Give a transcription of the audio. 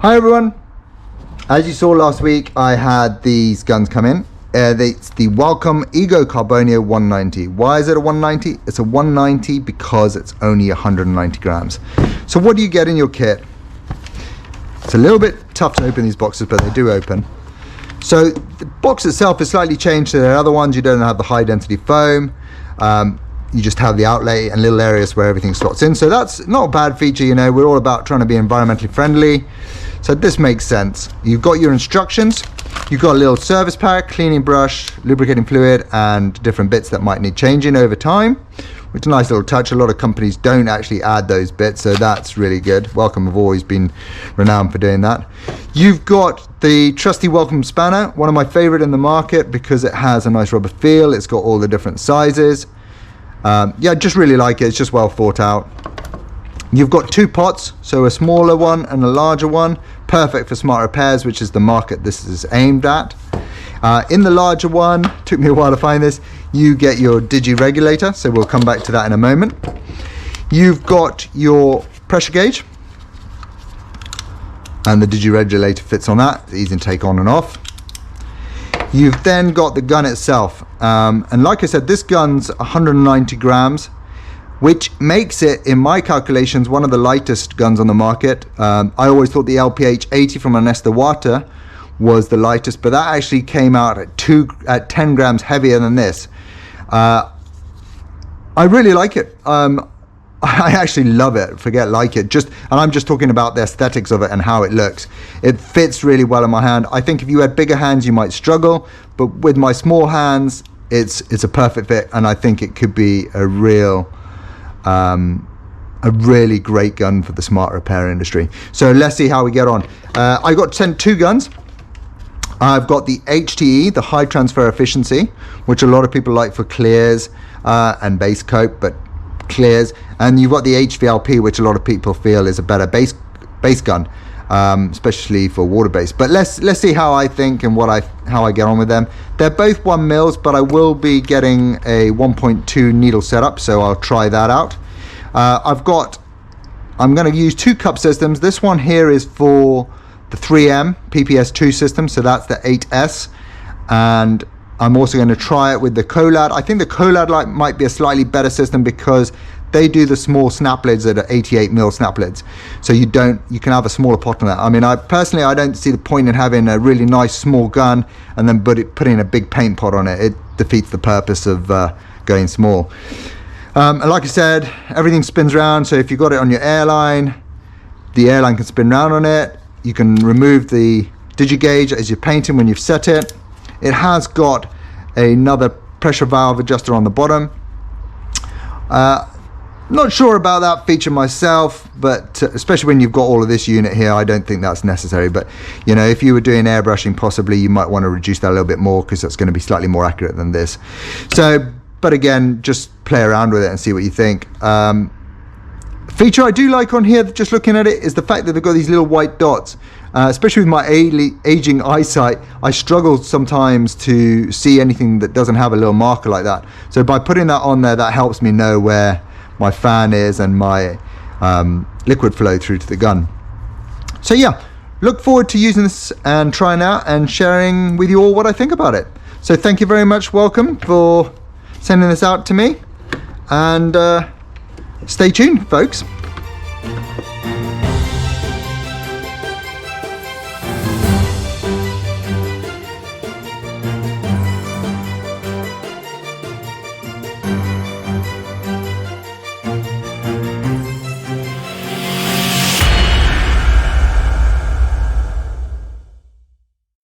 Hi everyone, as you saw last week I had these guns come in. It's the Walcom EGO CARBONIO 190. Why is it a 190? It's a 190 because it's only 190 grams. So what do you get in your kit? It's a little bit tough to open these boxes, but they do open. So the box itself is slightly changed to the other ones. You don't have the high density foam. You just have the outlet and little areas where everything slots in. So that's not a bad feature, you know. We're all about trying to be environmentally friendly. So this makes sense. You've got your instructions. You've got a little service pack, cleaning brush, lubricating fluid, and different bits that might need changing over time, which is a nice little touch. A lot of companies don't actually add those bits, so that's really good. Walcom have always been renowned for doing that. You've got the trusty Walcom spanner, one of my favorite in the market because it has a nice rubber feel. It's got all the different sizes. Yeah, I just really like it. It's just well thought out. You've got two pots, so a smaller one and a larger one, perfect for smart repairs, which is the market this is aimed at. In the larger one, took me a while to find this, you get your digi regulator, so we'll come back to that in a moment. You've got your pressure gauge, and the digi regulator fits on that. It's easy to take on and off. You've then got the gun itself, and like I said, this gun's 190 grams, which makes it, in my calculations, one of the lightest guns on the market. I always thought the LPH 80 from Anesta Water was the lightest, but that actually came out at 10 grams heavier than this. I really like it. I actually love it. Forget like it. And I'm just talking about the aesthetics of it and how it looks. It fits really well in my hand. I think if you had bigger hands, you might struggle, but with my small hands, it's a perfect fit, and I think it could be a really great gun for the smart repair industry. So let's see how we get on. I got sent two guns. I've got the HTE, the high transfer efficiency, which a lot of people like for clears and base coat, but clears. And you've got the HVLP, which a lot of people feel is a better base gun, especially for water base. But let's see how I think and how I get on with them. They're both 1 mils, but I will be getting a 1.2 needle setup, so I'll try that out. I'm going to use two cup systems. This one here is for the 3M PPS2 system, so that's the 8S, and I'm also going to try it with the Colad. I think the Colad might be a slightly better system because they do the small snap lids that are 88 mil snap lids, so you can have a smaller pot on that. I mean, I don't see the point in having a really nice small gun and then putting a big paint pot on it. It defeats the purpose of going small. And like I said, everything spins around, so if you've got it on your airline, the airline can spin round on it. You can remove the digi gauge as you're painting when you've set it. It has got another pressure valve adjuster on the bottom. Not sure about that feature myself, but especially when you've got all of this unit here, I don't think that's necessary. But you know, if you were doing airbrushing, possibly you might want to reduce that a little bit more because that's going to be slightly more accurate than this. So, but again, just play around with it and see what you think. Feature I do like on here, just looking at it, is the fact that they've got these little white dots. Especially with my aging eyesight, I struggle sometimes to see anything that doesn't have a little marker like that. So by putting that on there, that helps me know where my fan is and my liquid flow through to the gun. So yeah, look forward to using this and trying out and sharing with you all what I think about it. So thank you very much, Walcom, for sending this out to me, and stay tuned, folks.